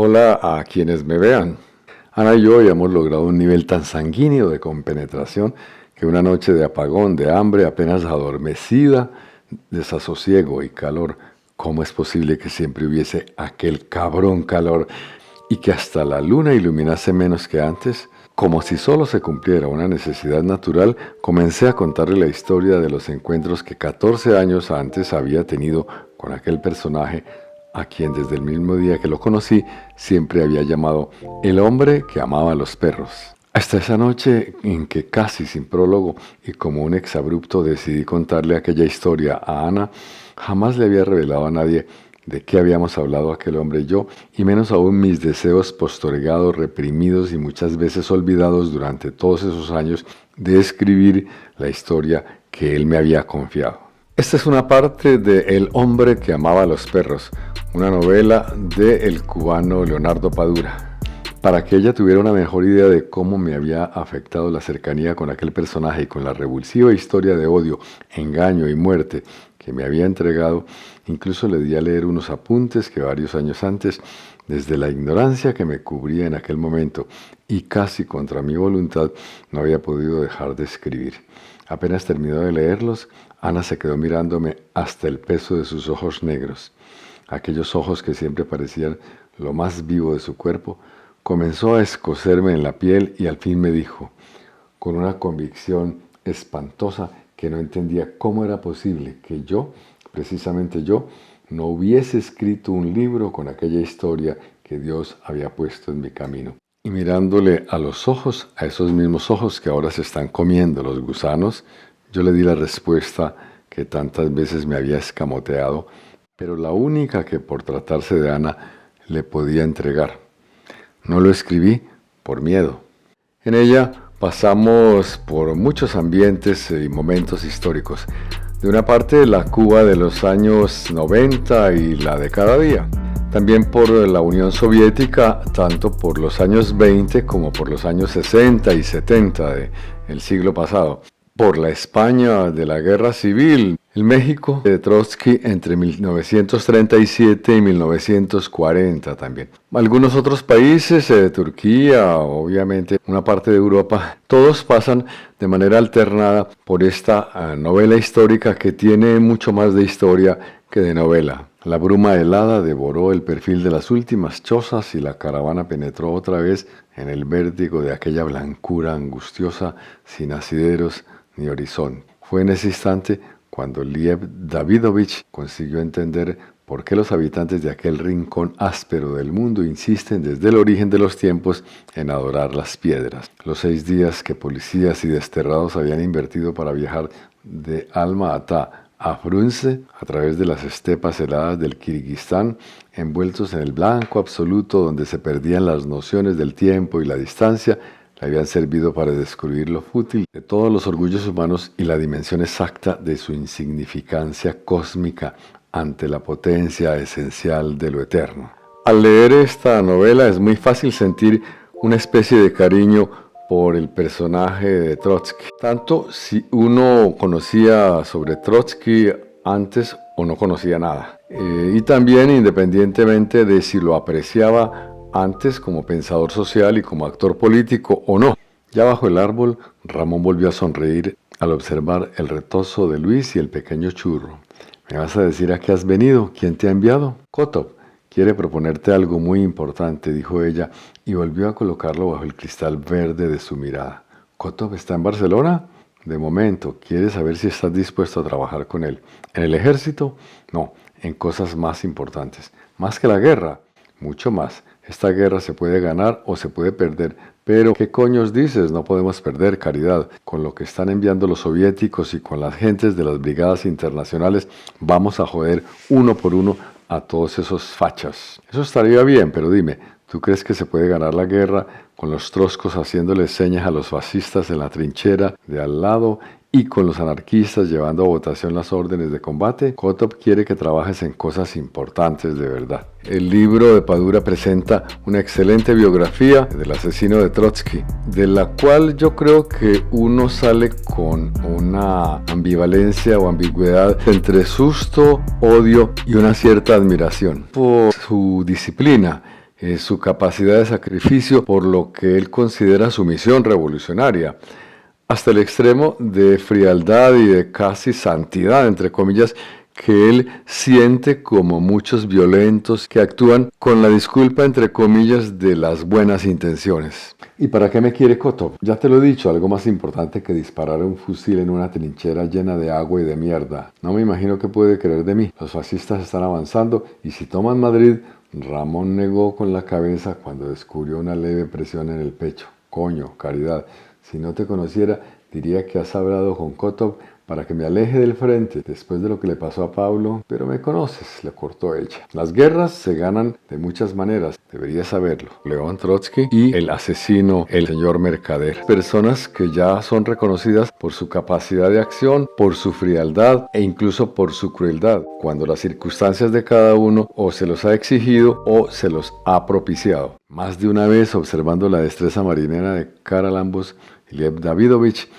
Hola a quienes me vean. Ana y yo habíamos logrado un nivel tan sanguíneo de compenetración que una noche de apagón, de hambre, apenas adormecida, desasosiego y calor, ¿cómo es posible que siempre hubiese aquel cabrón calor y que hasta la luna iluminase menos que antes? Como si solo se cumpliera una necesidad natural, comencé a contarle la historia de los encuentros que 14 años antes había tenido con aquel personaje a quien desde el mismo día que lo conocí siempre había llamado el hombre que amaba a los perros. Hasta esa noche en que casi sin prólogo y como un exabrupto decidí contarle aquella historia a Ana, jamás le había revelado a nadie de qué habíamos hablado aquel hombre y yo, y menos aún mis deseos postergados, reprimidos y muchas veces olvidados durante todos esos años de escribir la historia que él me había confiado. Esta es una parte de El hombre que amaba a los perros, una novela del cubano Leonardo Padura. Para que ella tuviera una mejor idea de cómo me había afectado la cercanía con aquel personaje y con la revulsiva historia de odio, engaño y muerte que me había entregado, incluso le di a leer unos apuntes que varios años antes, desde la ignorancia que me cubría en aquel momento y casi contra mi voluntad, no había podido dejar de escribir. Apenas terminó de leerlos, Ana se quedó mirándome hasta el peso de sus ojos negros. Aquellos ojos que siempre parecían lo más vivo de su cuerpo, comenzó a escocerme en la piel y al fin me dijo, con una convicción espantosa que no entendía cómo era posible que yo, precisamente yo, no hubiese escrito un libro con aquella historia que Dios había puesto en mi camino. Y mirándole a los ojos, a esos mismos ojos que ahora se están comiendo los gusanos, yo le di la respuesta que tantas veces me había escamoteado, pero la única que por tratarse de Ana le podía entregar. No lo escribí por miedo. En ella pasamos por muchos ambientes y momentos históricos. De una parte la Cuba de los años 90 y la de cada día. También por la Unión Soviética, tanto por los años 20 como por los años 60 y 70 del siglo pasado. Por la España de la Guerra Civil, el México de Trotsky entre 1937 y 1940 también. Algunos otros países, Turquía, obviamente una parte de Europa, todos pasan de manera alternada por esta novela histórica que tiene mucho más de historia que de novela. La bruma helada devoró el perfil de las últimas chozas y la caravana penetró otra vez en el vértigo de aquella blancura angustiosa sin asideros ni horizonte. Fue en ese instante cuando Liev Davidovich consiguió entender por qué los habitantes de aquel rincón áspero del mundo insisten desde el origen de los tiempos en adorar las piedras. Los 6 días que policías y desterrados habían invertido para viajar de Alma-Ata a Frunze, a través de las estepas heladas del Kirguistán, envueltos en el blanco absoluto donde se perdían las nociones del tiempo y la distancia, le habían servido para descubrir lo fútil de todos los orgullos humanos y la dimensión exacta de su insignificancia cósmica ante la potencia esencial de lo eterno. Al leer esta novela es muy fácil sentir una especie de cariño por el personaje de Trotsky, tanto si uno conocía sobre Trotsky antes o no conocía nada, y también independientemente de si lo apreciaba antes como pensador social y como actor político o no. Ya bajo el árbol, Ramón volvió a sonreír al observar el retozo de Luis y el pequeño churro. ¿Me vas a decir a qué has venido? ¿Quién te ha enviado? Kotov quiere proponerte algo muy importante, dijo ella, y volvió a colocarlo bajo el cristal verde de su mirada. ¿Kotov está en Barcelona? De momento, quiere saber si estás dispuesto a trabajar con él. ¿En el ejército? No, en cosas más importantes. ¿Más que la guerra? Mucho más. Esta guerra se puede ganar o se puede perder, pero ¿qué coños dices? No podemos perder, Caridad. Con lo que están enviando los soviéticos y con las gentes de las brigadas internacionales, vamos a joder uno por uno a todos esos fachas. Eso estaría bien, pero dime, ¿tú crees que se puede ganar la guerra con los troscos haciéndole señas a los fascistas en la trinchera de al lado y con los anarquistas llevando a votación las órdenes de combate? Kotov quiere que trabajes en cosas importantes de verdad. El libro de Padura presenta una excelente biografía del asesino de Trotsky, de la cual yo creo que uno sale con una ambivalencia o ambigüedad entre susto, odio y una cierta admiración por su disciplina su capacidad de sacrificio por lo que él considera su misión revolucionaria, hasta el extremo de frialdad y de casi santidad, entre comillas, que él siente como muchos violentos que actúan con la disculpa, entre comillas, de las buenas intenciones. ¿Y para qué me quiere Kotov? Ya te lo he dicho, algo más importante que disparar un fusil en una trinchera llena de agua y de mierda. No me imagino qué puede querer de mí. Los fascistas están avanzando y si toman Madrid, Ramón negó con la cabeza cuando descubrió una leve presión en el pecho. Coño, Caridad, si no te conociera, diría que has hablado con Kotov para que me aleje del frente después de lo que le pasó a Pablo, pero me conoces, le cortó ella. Las guerras se ganan de muchas maneras, deberías saberlo. León Trotsky y el asesino, el señor Mercader. Personas que ya son reconocidas por su capacidad de acción, por su frialdad e incluso por su crueldad, cuando las circunstancias de cada uno o se los ha exigido o se los ha propiciado. Más de una vez, observando la destreza marinera de Kara-Lambos y Lev Davidovich,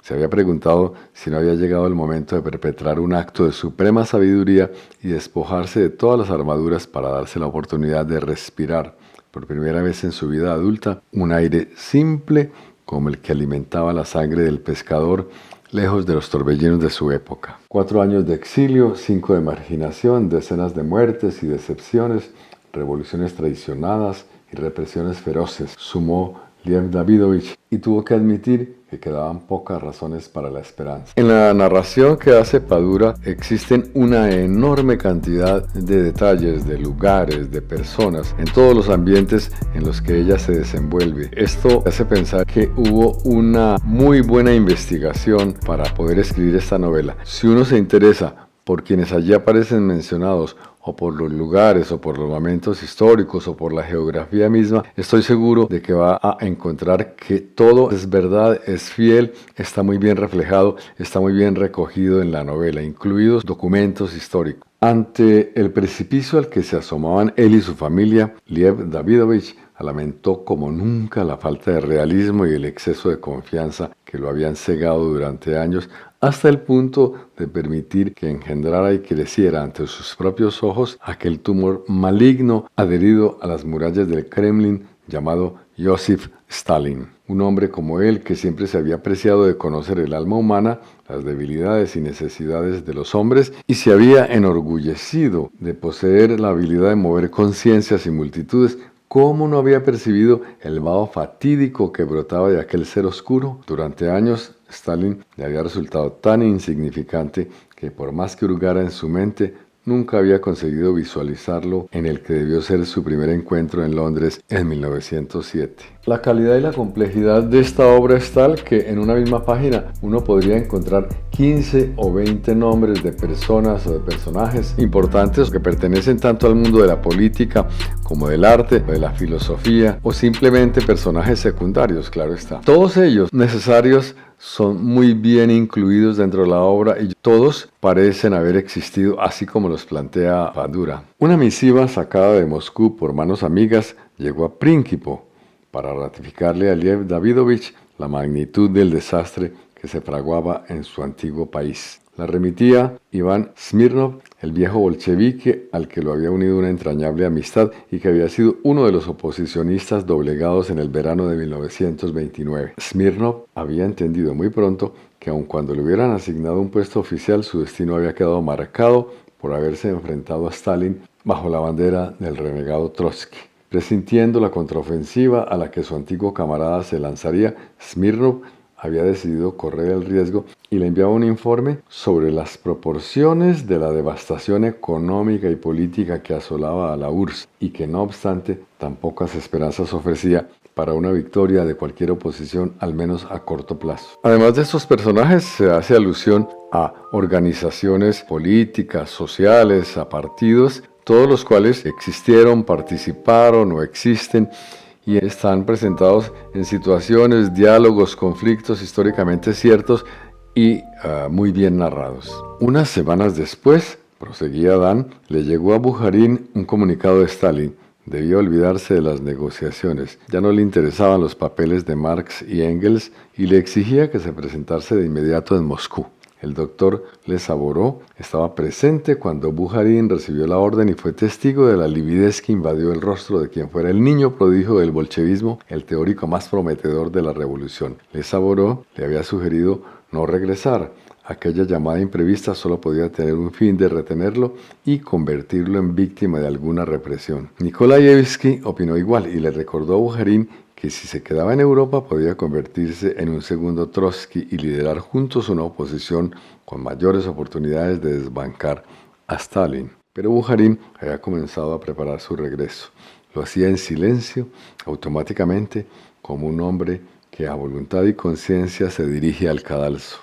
se había preguntado si no había llegado el momento de perpetrar un acto de suprema sabiduría y despojarse de todas las armaduras para darse la oportunidad de respirar, por primera vez en su vida adulta, un aire simple como el que alimentaba la sangre del pescador, lejos de los torbellinos de su época. 4 años de exilio, 5 de marginación, decenas de muertes y decepciones, revoluciones traicionadas y represiones feroces, sumó Lev Davidovich, y tuvo que admitir que quedaban pocas razones para la esperanza. En la narración que hace Padura existen una enorme cantidad de detalles, de lugares, de personas, en todos los ambientes en los que ella se desenvuelve. Esto hace pensar que hubo una muy buena investigación para poder escribir esta novela. Si uno se interesa por quienes allí aparecen mencionados, o por los lugares, o por los momentos históricos, o por la geografía misma, estoy seguro de que va a encontrar que todo es verdad, es fiel, está muy bien reflejado, está muy bien recogido en la novela, incluidos documentos históricos. Ante el precipicio al que se asomaban él y su familia, Lev Davidovich lamentó como nunca la falta de realismo y el exceso de confianza que lo habían cegado durante años, hasta el punto de permitir que engendrara y creciera ante sus propios ojos aquel tumor maligno adherido a las murallas del Kremlin llamado Joseph Stalin. Un hombre como él, que siempre se había preciado de conocer el alma humana, las debilidades y necesidades de los hombres, y se había enorgullecido de poseer la habilidad de mover conciencias y multitudes. ¿Cómo no había percibido el vaho fatídico que brotaba de aquel ser oscuro? Durante años, Stalin le había resultado tan insignificante que por más que hurgara en su mente, nunca había conseguido visualizarlo en el que debió ser su primer encuentro en Londres en 1907. La calidad y la complejidad de esta obra es tal que en una misma página uno podría encontrar 15 o 20 nombres de personas o de personajes importantes que pertenecen tanto al mundo de la política como del arte, de la filosofía o simplemente personajes secundarios, claro está. Todos ellos necesarios son muy bien incluidos dentro de la obra y todos parecen haber existido así como los plantea Padura. Una misiva sacada de Moscú por manos amigas llegó a Prínquipo para ratificarle a Lev Davidovich la magnitud del desastre que se fraguaba en su antiguo país. La remitía Iván Smirnov, el viejo bolchevique al que lo había unido una entrañable amistad y que había sido uno de los oposicionistas doblegados en el verano de 1929. Smirnov había entendido muy pronto que aun cuando le hubieran asignado un puesto oficial, su destino había quedado marcado por haberse enfrentado a Stalin bajo la bandera del renegado Trotsky. Presintiendo la contraofensiva a la que su antiguo camarada se lanzaría, Smirnov había decidido correr el riesgo y le enviaba un informe sobre las proporciones de la devastación económica y política que asolaba a la URSS y que no obstante tan pocas esperanzas ofrecía para una victoria de cualquier oposición, al menos a corto plazo. Además de estos personajes, se hace alusión a organizaciones políticas, sociales, a partidos, todos los cuales existieron, participaron o existen y están presentados en situaciones, diálogos, conflictos históricamente ciertos y muy bien narrados. Unas semanas después, proseguía Dan, le llegó a Bujarin un comunicado de Stalin. Debía olvidarse de las negociaciones, ya no le interesaban los papeles de Marx y Engels y le exigía que se presentase de inmediato en Moscú. El doctor Le Saboró estaba presente cuando Bujarin recibió la orden y fue testigo de la lividez que invadió el rostro de quien fuera el niño prodigio del bolchevismo, el teórico más prometedor de la revolución. Le Saboró le había sugerido no regresar. Aquella llamada imprevista solo podía tener un fin de retenerlo y convertirlo en víctima de alguna represión. Nikolaievsky opinó igual y le recordó a Bujarin que si se quedaba en Europa podía convertirse en un segundo Trotsky y liderar juntos una oposición con mayores oportunidades de desbancar a Stalin. Pero Bujarin había comenzado a preparar su regreso. Lo hacía en silencio, automáticamente, como un hombre que a voluntad y conciencia se dirige al cadalso.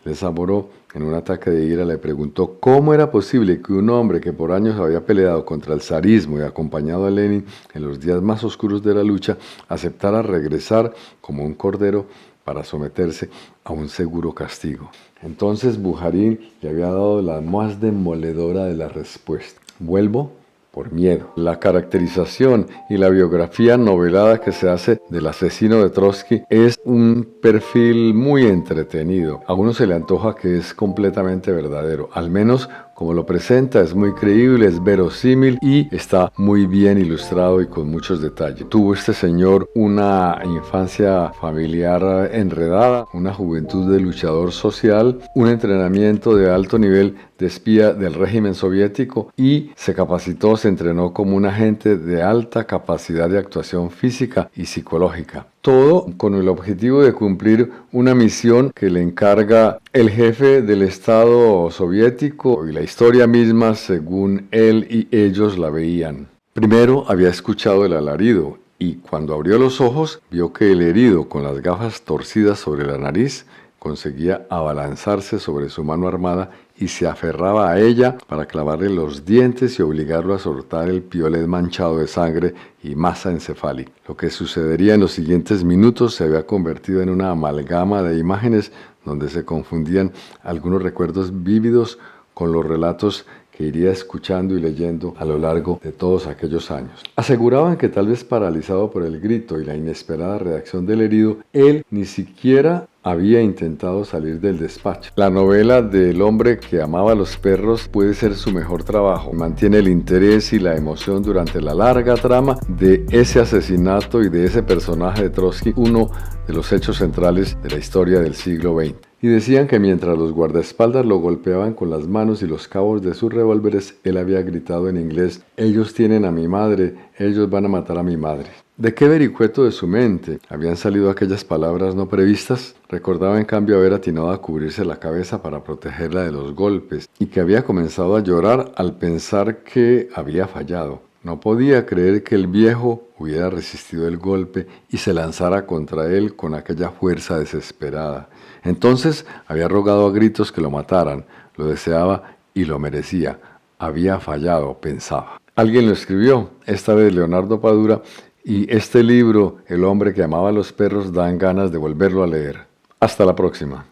Le Saboró, en un ataque de ira, le preguntó cómo era posible que un hombre que por años había peleado contra el zarismo y acompañado a Lenin en los días más oscuros de la lucha, aceptara regresar como un cordero para someterse a un seguro castigo. Entonces Bujarin le había dado la más demoledora de las respuestas. Vuelvo por miedo. La caracterización y la biografía novelada que se hace del asesino de Trotsky es un perfil muy entretenido. A uno se le antoja que es completamente verdadero, al menos como lo presenta, es muy creíble, es verosímil y está muy bien ilustrado y con muchos detalles. Tuvo este señor una infancia familiar enredada, una juventud de luchador social, un entrenamiento de alto nivel de espía del régimen soviético y se capacitó, se entrenó como un agente de alta capacidad de actuación física y psicológica. Todo con el objetivo de cumplir una misión que le encarga el jefe del Estado soviético y la historia misma según él y ellos la veían. Primero había escuchado el alarido y cuando abrió los ojos vio que el herido con las gafas torcidas sobre la nariz conseguía abalanzarse sobre su mano armada y se aferraba a ella para clavarle los dientes y obligarlo a soltar el piolet manchado de sangre y masa encefálica. Lo que sucedería en los siguientes minutos se había convertido en una amalgama de imágenes donde se confundían algunos recuerdos vívidos con los relatos que iría escuchando y leyendo a lo largo de todos aquellos años. Aseguraban que tal vez paralizado por el grito y la inesperada reacción del herido, él ni siquiera había intentado salir del despacho. La novela del hombre que amaba a los perros puede ser su mejor trabajo. Mantiene el interés y la emoción durante la larga trama de ese asesinato y de ese personaje de Trotsky, uno de los hechos centrales de la historia del siglo XX. Y decían que mientras los guardaespaldas lo golpeaban con las manos y los cabos de sus revólveres, él había gritado en inglés: "Ellos tienen a mi madre, ellos van a matar a mi madre". ¿De qué vericueto de su mente habían salido aquellas palabras no previstas? Recordaba en cambio haber atinado a cubrirse la cabeza para protegerla de los golpes y que había comenzado a llorar al pensar que había fallado. No podía creer que el viejo hubiera resistido el golpe y se lanzara contra él con aquella fuerza desesperada. Entonces había rogado a gritos que lo mataran, lo deseaba y lo merecía. Había fallado, pensaba. Alguien lo escribió, esta vez Leonardo Padura, y este libro, El hombre que amaba a los perros, dan ganas de volverlo a leer. Hasta la próxima.